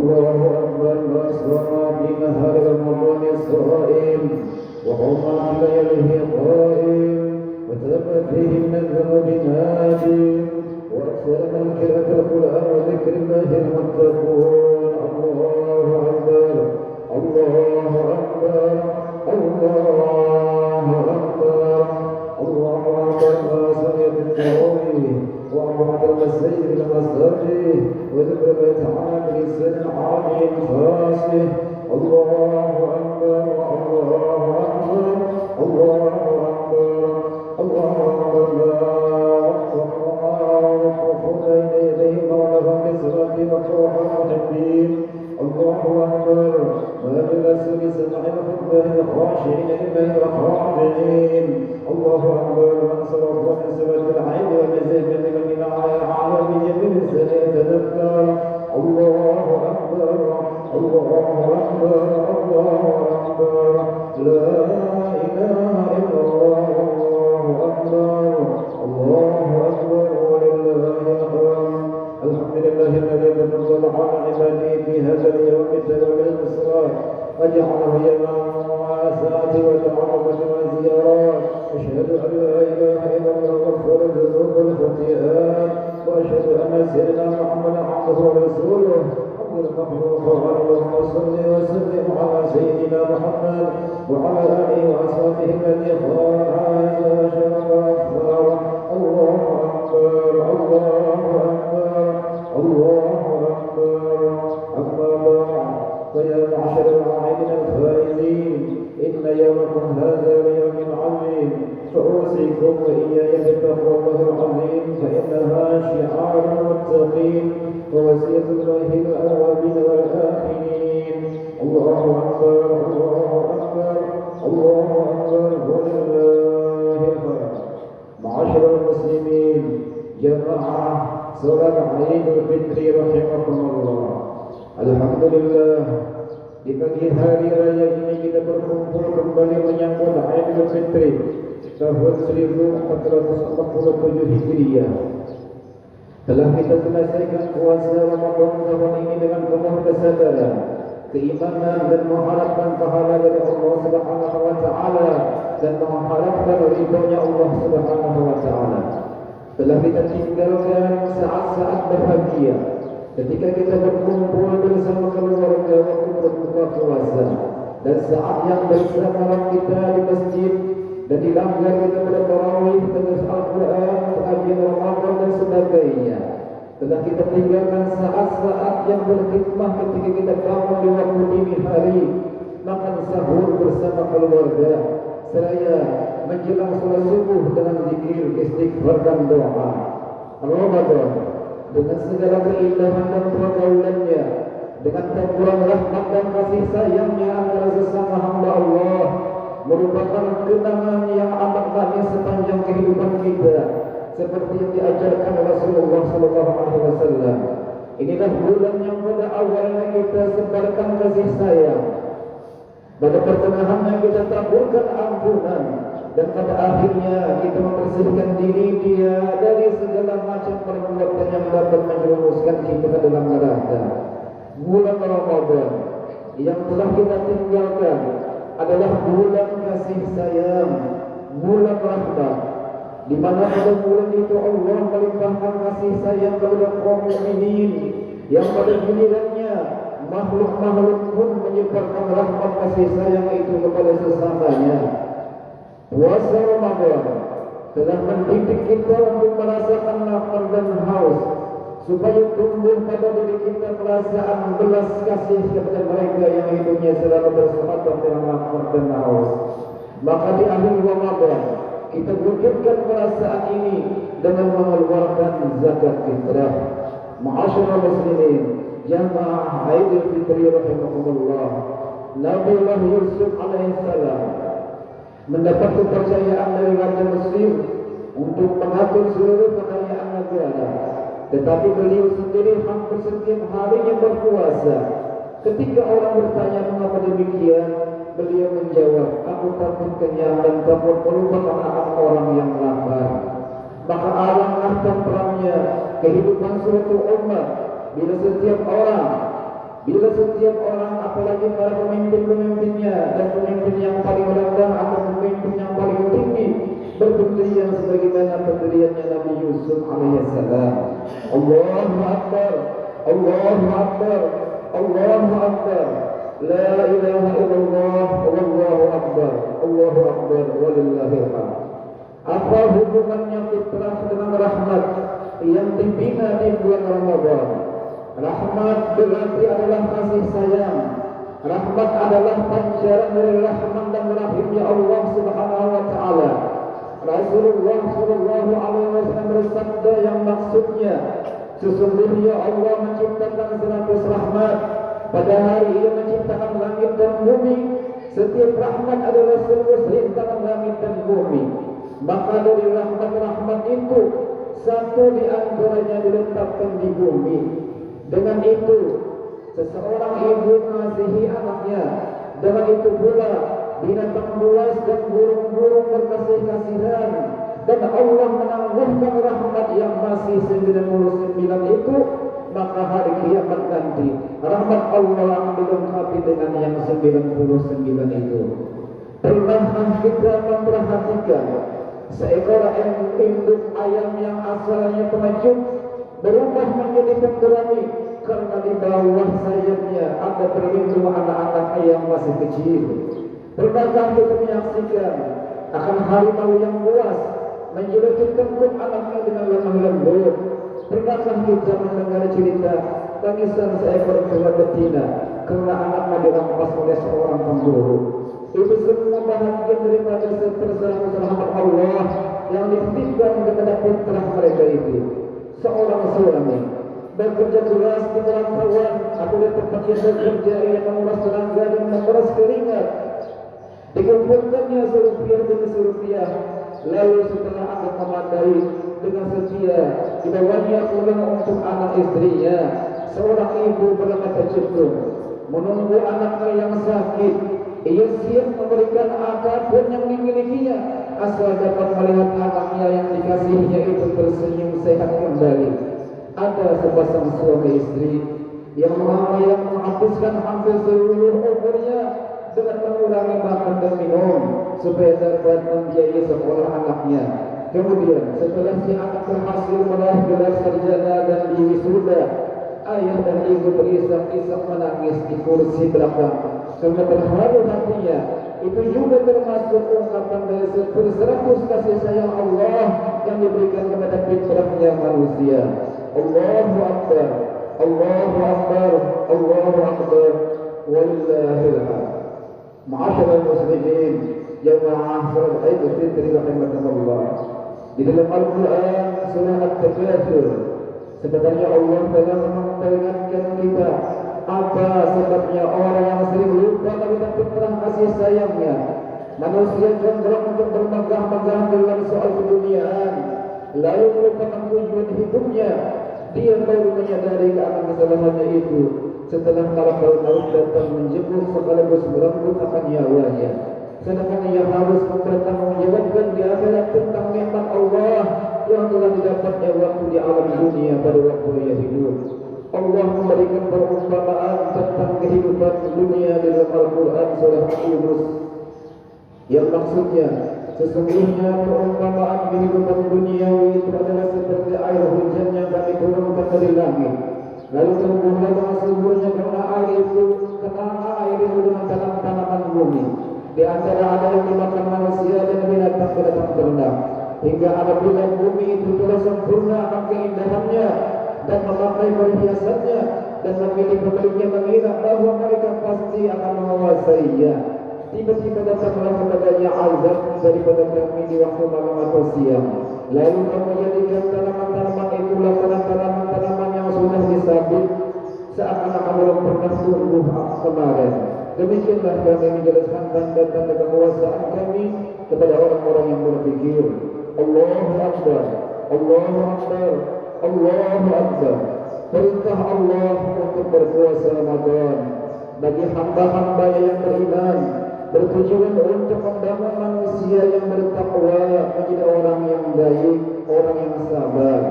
الله أكبر ما أسرع في نهار رمضان الصائم وحرمت ليله قائم وتم فيه من الذنوب ناجم وأكثر من قراءة القرآن وذكر الله المتقون. الله أكبر الله أكبر الله أكبر الله أكبر ما سمعت التراويح وأمرت المسجد بالمساجد وذكر الله تعالى بلسان عربي فصيح. الله أكبر الله أكبر الله أكبر الله أكبر وقفوا بين يديه مولهم بالصلاة وقوح المحبين. الله أكبر ما جلسوا لسماع الخطبة الخاشعين لله الخاضعين. الله أكبر من صرف من سبت العين ومزيد من على بجميع السنة يتذكر. الله أكبر الله أكبر الله أكبر لا إله إلا الله الله أكبر الله أكبر ولله الحمد. الحمد لله الذي تفضل على عباده في هذا اليوم بتنوير الصلاة وجعله يوم المواساة والعظمة والزيارات. أشهد أن لا إله إلا الله غفور الذنوب والخطيئات وأشهد أن سيدنا محمدا عبده ورسوله عبد المخلوق. اللهم صل وسلم على سيدنا محمد وعلى آله وأصحابه الذي خاز شرف أكبر. الله أكبر الله أكبر الله أكبر. أما بعد فيا معشر العاملين الفائزين إن يومكم هذا ليوم عظيم فأوصيكم وإياي بتقوى الله العظيم فإنها شعار المتقين ووصية الله الأولين والآخرين. الله أكبر الله أكبر الله أكبر ولله الحمد. معاشر المسلمين جماعة صلاة عيد الفطر رحمكم الله. Alhamdulillah, di pagi hari raya ini kita berkumpul kembali menyambut Idul Fitri tahun 1447 Hijriah. Telah kita selesaikan puasa Ramadan tahun ini dengan penuh kesadaran, keimanan dan mengharapkan pahala dari Allah Subhanahu wa taala dan mengharapkan ridhonya Allah Subhanahu wa taala. Telah kita tinggalkan saat-saat bahagia ketika kita berkumpul bersama keluarga waktu berbuka puasa dan saat yang bersama kita di masjid dan dilanggar kita bertarawih, terus Al-Quran, pengajian Ramadan dan sebagainya. Telah kita tinggalkan saat-saat yang berkhidmah ketika kita bangun di waktu dini hari, makan sahur bersama keluarga, seraya menjelang sholat subuh dengan zikir, istighfar dan doa. Ramadan dengan segala keindahan dan pergaulannya, dengan temburan rahmat dan kasih sayangnya antara sesama hamba Allah, merupakan kenangan yang amat manis sepanjang kehidupan kita, seperti yang diajarkan Rasulullah SAW. Inilah bulan yang pada awalnya kita sebarkan kasih sayang, pada pertengahannya kita taburkan ampunan, dan pada akhirnya kita membersihkan diri dia dari segala macam perbuatan yang dapat menjerumuskan kita ke dalam neraka. Bulan Ramadan yang telah kita tinggalkan adalah bulan kasih sayang, bulan rahmat, di mana pada bulan itu Allah melimpahkan kasih sayang kepada kaum mukminin, yang pada gilirannya makhluk-makhluk pun menyebarkan rahmat kasih sayang itu kepada sesamanya. Puasa Ramadan telah mendidik kita untuk merasakan lapar dan haus, supaya tumbuh pada diri kita perasaan belas kasih kepada mereka yang hidupnya selalu bersahabat dengan lapar dan haus. Maka di akhir Ramadan kita wujudkan perasaan ini dengan mengeluarkan zakat fitrah. Ma'asyiral muslimin, jamaah Idul Fitri rahimakumullah. Nabi Allah Yusuf alaihissalam mendapat kepercayaan dari Raja Mesir untuk mengatur seluruh kekayaan negara, tetapi beliau sendiri hampir setiap harinya berpuasa. Ketika orang bertanya mengapa demikian, beliau menjawab, aku takut kenyang dan takut melupakan anak orang yang lapar. Maka alangkah tenteramnya kehidupan suatu umat bila setiap orang Bila setiap orang, apalagi para pemimpin-pemimpinnya dan pemimpin yang paling rendah atau pemimpin yang paling tinggi, berpendirian sebagaimana pendiriannya Nabi Yusuf alaihissalam. Allahu Akbar, Allahu Akbar, Allahu Akbar. La ilaha illallah, wallahu akbar, Allahu akbar, walillahil hamd. Apa hubungannya fitrah dengan rahmat yang dibina di bulan Ramadan? Rahmat berarti adalah kasih sayang. Rahmat adalah pancaran dari rahman dan rahimnya Allah Subhanahu wa taala. Rasulullah sallallahu alaihi wasallam bersabda yang maksudnya, sesungguhnya Allah menciptakan 100 rahmat. Pada hari Ia menciptakan langit dan bumi. Setiap rahmat adalah seluruh rintangan langit dan bumi. Maka dari rahmat-rahmat itu, satu di antaranya diletakkan di bumi. Dengan itu, seseorang ibu mengasihi anaknya. Dengan itu pula, binatang buas dan burung-burung berkasih-kasihan. Dan Allah menangguhkan rahmat yang masih 99 itu. Maka hari kiamat nanti rahmat Allah akan dilengkapi dengan yang 99 itu. Pernahkah kita memperhatikan seekor induk ayam yang asalnya pengecut berubah menjadi pemberani karena di bawah sayapnya ada berlindung anak-anak ayam masih kecil? Pernahkah kita menyaksikan akan harimau yang buas menjadi tengkuk anaknya dengan lemah lembut? Pernahkah kita mendengar cerita tangisan seekor kera betina karena anaknya dirampas oleh seorang pemburu? Itu semua bahagian daripada seterserahan rahmat Allah yang dititipkan kepada putra mereka itu. Seorang suami bekerja keras di perantauan atau di tempatnya bekerja, ia menguras tenaga dan menguras keringat. Dikumpulkannya serupiah demi serupiah. Lalu setelah akan memadai dengan setia, dibawanya pulang untuk anak istrinya. Seorang ibu berkata cenderung menunggu anaknya yang sakit. Ia siap memberikan apapun yang dimilikinya asal dapat melihat anaknya yang dikasihinya itu tersenyum sehat kembali. Ada sepasang suami istri yang menghabiskan hampir seluruh umurnya dengan mengurangi makan dan minum supaya dapat membiayai sekolah anaknya. Kemudian setelah si anak berhasil meraih gelar sarjana dan diwisuda, ayah dan ibu berisak-isak menangis di kursi belakang karena terharu hatinya. Itu juga termasuk ungkapan dari 100 kasih sayang Allah yang diberikan kepada fitrahnya manusia. Allahu Akbar, Allahu Akbar, Allahu Akbar, walillahil hamd. Ma'asyiral muslimin, jamaah salat Idul Fitri rahimakumullah. Di dalam Al-Quran surah At-Takatsur, sebenarnya Allah telah memperingatkan kita apa sebabnya orang yang sering lupa kepada fitrah kasih sayangnya. Manusia cenderung untuk bermegah-megah dalam soal keduniaan, lalu melupakan tujuan hidupnya. Dia baru menyadari akan kesalahannya itu setelah malaikat maut datang menjemput sekaligus merenggut akan nyawanya. Sedangkan ia harus mempertanggungjawabkan di akhirat tentang nikmat Allah yang telah didapatnya waktu di alam dunia pada waktu ia hidup. Allah memberikan perumpamaan tentang kehidupan dunia di dalam Al-Quran surah Yunus, yang maksudnya sesungguhnya perumpamaan kehidupan duniawi itu adalah seperti air hujan yang kami turunkan dari langit, lalu tumbuhlah dengan suburnya karena air itu dengan tanam-tanaman bumi. Di antara ada yang dimakan manusia dan binatang-binatang ternak, hingga apabila bumi itu telah sempurna akan keindahannya dan memakai perhiasannya, dan memilih pemiliknya mengira bahwa mereka pasti akan menguasainya. Tiba-tiba datanglah kepadanya azab daripada kami di waktu malam atau siang. Lalu kami jadikan tanaman-tanaman itulah tanaman-tanaman yang sudah disabit seakan-akan belum pernah tumbuh kemarin. Demikianlah kami menjelaskan tanda-tanda kekuasaan kami kepada orang-orang yang berpikir. Allahu Akbar, Allahu Akbar, Allahu Akbar. Perintah Allah untuk berpuasa Ramadan bagi hamba-hamba yang beriman bertujuan untuk membangun manusia yang bertakwa menjadi orang yang baik, orang yang sabar.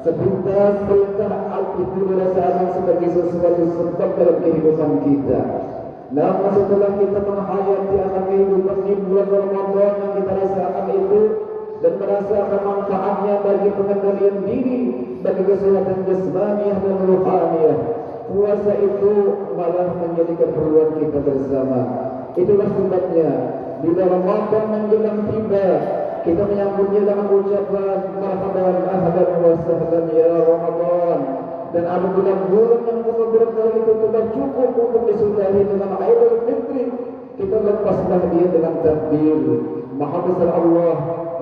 Sepintas perintah itu dirasakan sebagai sesuatu sebab dalam kehidupan kita. Namun setelah kita menghayati akan kehidupan di bulan Ramadan yang kita rasakan itu dan merasakan manfaatnya bagi pengendalian diri, bagi kesehatan jasmaniah dan rohaniah, puasa itu malah menjadi keperluan kita bersama. Itulah sebabnya bila Ramadan menjelang tiba, kita menyambutnya dengan ucapan marhaban ahlan wa sahlan ya Ramadan. Dan apabila bulan yang penuh berkah itu sudah cukup untuk disudahi dengan Aidul Fitri, kita lepaslah dia dengan takbir. Maha besar Allah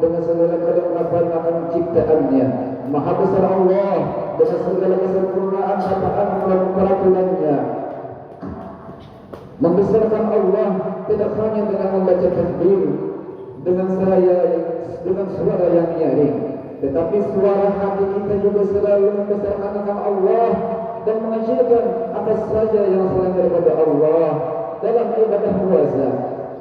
dengan segala kelengkapan akan ciptaannya. Maha besar Allah dengan segala kesempurnaan ciptaan dan peraturannya. Membesarkan Allah tidak hanya dengan membaca takbir dengan suara yang nyaring, tetapi suara hati kita juga selalu membesarkan akan Allah dan mengecilkan apa saja yang selain daripada Allah. Dalam ibadah puasa,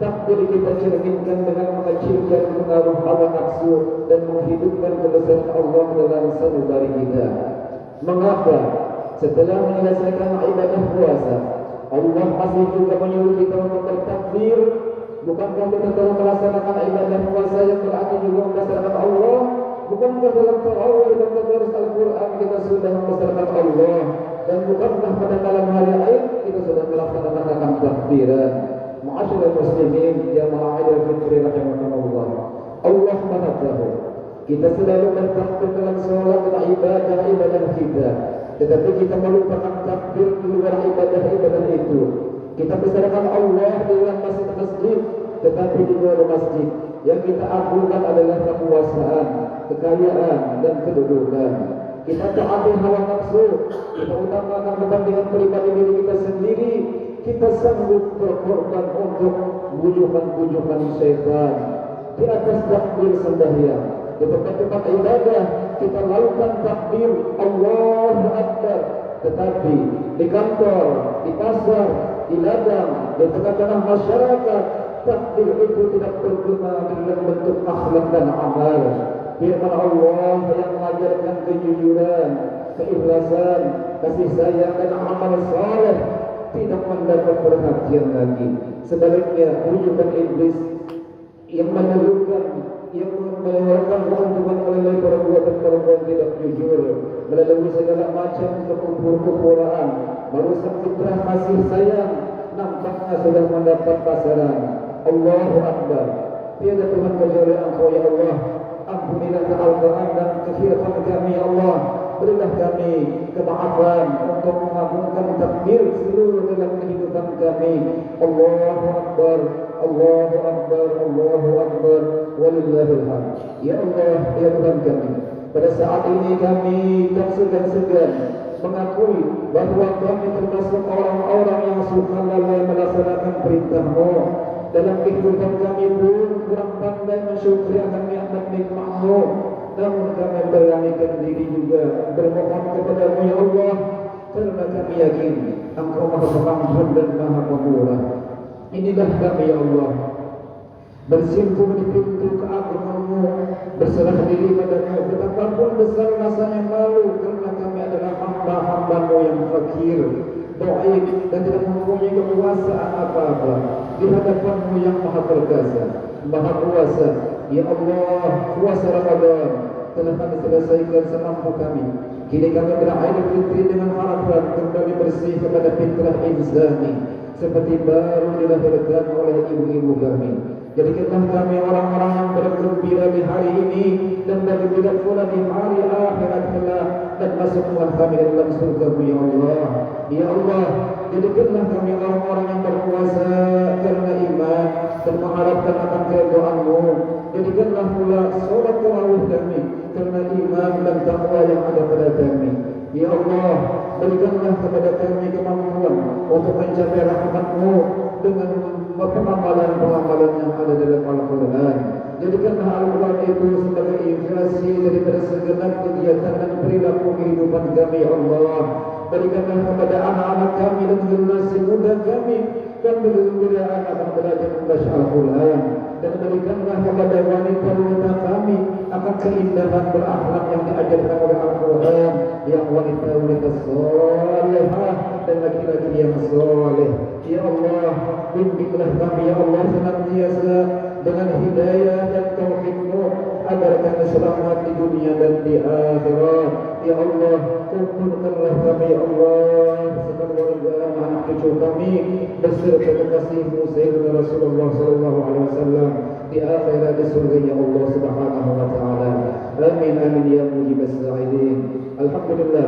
takbir kita cerminkan dengan mengecilkan pengaruh hawa nafsu dan menghidupkan kebesaran Allah dalam sanubari kita. Mengapa setelah menyelesaikan ibadah puasa, Allah masih juga menyuruh kita untuk bertakbir? Bukankah kita telah melaksanakan ibadah puasa yang berarti juga membesarkan Allah? Bukankah dalam tarawih dan tadarus Al-Quran kita sudah membesarkan Allah? Dan bukankah pada malam hari Aid kita sudah melaksanakan takbiran? Ma'asyiral muslimin jamaah Aidul Fitri rahimakumullah. Allah Maha tahu kita selalu bertakbir dalam sholat dan ibadah kita, tetapi kita melupakan takbir di luar ibadah itu. Kita besarkan Allah di dalam masjid, tetapi di luar masjid yang kita agungkan adalah kekuasaan, kekayaan dan kedudukan. Kita taati hawa nafsu, kita utamakan kepentingan pribadi diri kita sendiri. Kita sanggup berkorban untuk bujukan-bujukan syaitan. Di atas takbir sembahyang, di tempat-tempat ibadah kita lakukan takbir Allahu Akbar, tetapi di kantor, di pasar, di ladang, di tengah-tengah masyarakat, takbir itu tidak berguna dalam bentuk akhlak dan amal. Firman Allah yang mengajarkan kejujuran, keikhlasan, kasih sayang dan amal saleh tidak mendapat perhatian lagi. Sebaliknya bujukan iblis yang menyerukan, yang mengeluarkan keuntungan melalui perbuatan tidak jujur, melalui segala macam kekufuran, merusak fitrah kasih sayang, nampaknya sudah mendapat pasaran. Allahu Akbar. Tiada Tuhan kecuali Engkau ya Allah. Ampunilah kesalahan dan kekhilafan kami ya Allah. Berilah kami kemaafan untuk mengagungkan takbir seluruh dalam kehidupan kami. Allahu Akbar, Allahu Akbar, Allahu Akbar, walillahil hamd. Ya Allah, ya Tuhan kami, pada saat ini kami tak segan-segan mengakui bahawa kami termasuk orang-orang yang suka lalai melaksanakan perintah-Mu. Dalam kehidupan kami pun kurang pandai mensyukuri akan nikmat-Mu. Namun kami beranikan diri juga bermohon kepada-Mu ya Allah, kerana kami yakin Engkau Maha Pengampun dan Maha Pemurah. Inilah kami ya Allah, bersimpuh di pintu keagungan-Mu, berserah diri pada-Mu. Betapapun besar rasanya malu kerana kami adalah hamba-hamba-Mu yang fakir, dhaif dan tidak mempunyai kekuasaan apa-apa di hadapan-Mu yang Maha Perkasa, Maha Kuasa. Ya Allah, puasa Ramadan telah kami selesaikan semampu kami. Kini kami beraidul fitri dengan harapan kembali bersih kepada fitrah insani seperti baru dilahirkan oleh ibu-ibu kami. Jadikanlah kami orang-orang yang bergembira di hari ini dan bergembira pula di hari akhirat kelak, dan masuklah kami dalam surga-Mu ya Allah. Ya Allah, jadikanlah kami orang-orang yang berpuasa karena iman dan mengharapkan akan keridhaan-Mu. Jadikanlah pula solat tarawih kami karena iman dan takwa yang ada pada kami. Ya Allah, berikanlah kepada kami kemampuan untuk mencapai rahmat-Mu dengan pengamalan-pengamalan yang ada dalam Al-Quran. Jadikanlah Al-Quran itu sebagai ilustrasi daripada segenap kegiatan dan perilaku kehidupan kami ya Allah. Berikanlah kepada anak-anak kami dan generasi muda kami kegembiraan akan belajar membaca Al-Quran, dan berikanlah kepada wanita-wanita kami akan keindahan berakhlak yang diajarkan oleh Al-Quran, yang wanita-wanita salihah dan laki-laki yang saleh. Ya Allah, bimbinglah kami ya Allah senantiasa dengan hidayah dan taufikmu agar kami selamat di dunia dan di akhirat. Ya Allah, kumpulkanlah kami ya Allah beserta keluarga anak cucu kami beserta kekasihmu Sayyidina Rasulullah sallallahu alaihi wasallam di akhirat di surga ya Allah subhanahu wa ta'ala. Amin amin ya mujib as-sa'idin. Alhamdulillah.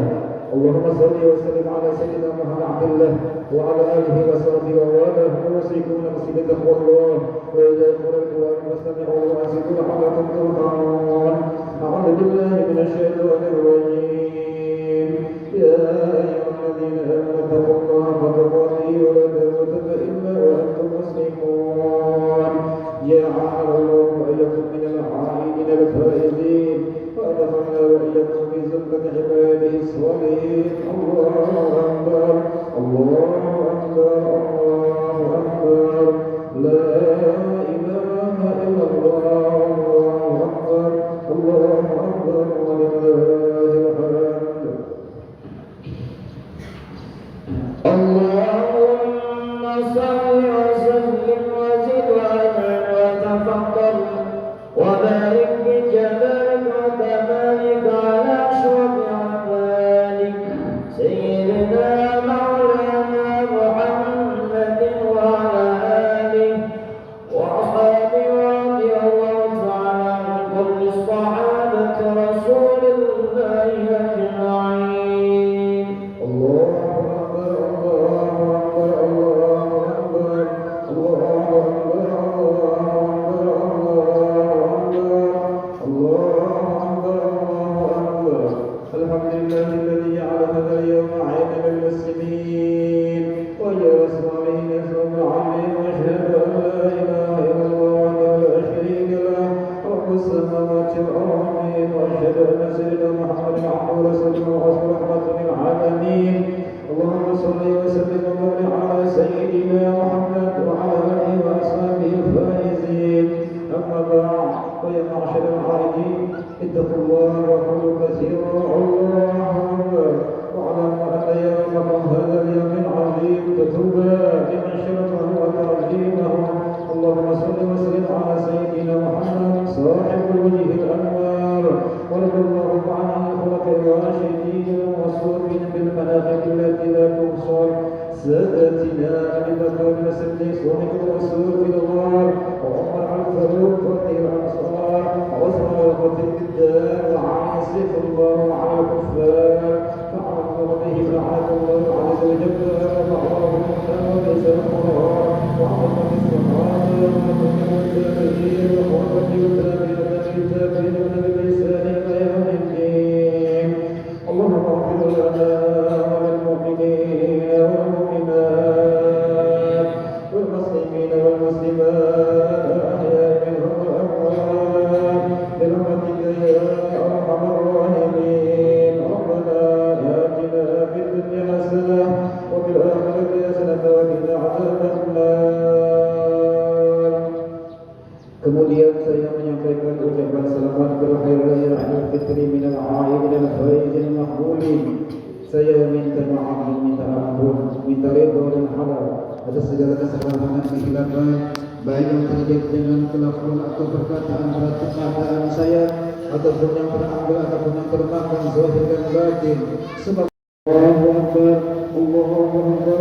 Allahumma salli wa sallim ala sayyidina Muhammad Abdullah wa ala alihi wa sahbihi wa wala wa nafsi taqwallah wa idza qara'tu wa sami'u wa asidu halakum turhamun. A'udzu billahi minasy syaithanir rajim. Ya ayyuhalladzina amanu taqullaha haqqa tuqatih wa la tamutunna illa wa antum muslimun. جعل الله وإياكم من العائدين الفائزين وأدخلنا وإياكم في زمرة عباده الصالحين. الله أكبر الله أكبر الله أكبر لا إله إلا الله. الله أكبر الله أكبر ولله الحمد. اللهم صل وسلم وزد وتفضل وبارك بجلالك وكمالك على أشرف عبادك سيدنا مولانا محمد وعلى آله وأصحابه رضي الله تعالى عن كل الصحابة رسول الله أجمعين. الله أكبر الله أكبر الله أكبر الحمد لله الذي جعل هذا اليوم عيدا للمسلمين وجعل الصالحين ثم عليهم واشهد ان لا اله الا الله وحده لا شريك له رب السماوات والارض واشهد ان سيدنا محمدا عبده ورسوله ورسول رحمه للعالمين. اللهم صل وسلم وبارك على سيدنا محمد وعلى اله واصحابه الفائزين. اما بعد فيا معشر العارفين اتقوا الله وقولوا كثيرا الله اكبر واعلموا ان يومكم هذا اليوم العظيم تتوبى لمن شرفه وتعظيمه. اللهم صل وسلم على سيدنا محمد صاحب الوجه الانوار ورضي الله عن الخلفاء الراشدين والموصوفين بالمناقب التي لا تحصى سادتنا ابي بكر الصديق صاحب الرسول في الغار وعمر الفاروق فتح الانصار وصحابه الدار وعن سيف الله على الكفار فعرفوا به لعنه الله عز وجل وعرفوا وليس القران وعرفوا بالصحابه وعرفوا التابعين وعرفوا التابعين باللسان الى يوم الدين. اللهم اغفر لنا وللمؤمنين والمؤمنات والمسلمين والمسلمات الأحياء منهم والأموات برحمتك يا أرحم الراحمين. ربنا آتنا في الدنيا حسنة وفي الآخرة حسنة وقنا عذاب النار. Kemudian saya menyampaikan ucapan selamat berakhir raya Idul Fitri minal aidin al faizin maqbulin. Saya minta maaf dan minta ampun, minta ridha dan halal atas segala kesalahan dan kesilapan baik yang terjadi dengan kelakuan atau perkataan atau perkataan saya ataupun yang terambil ataupun yang termakan zahir dan batin. Sebab Allahu Akbar Allahu Akbar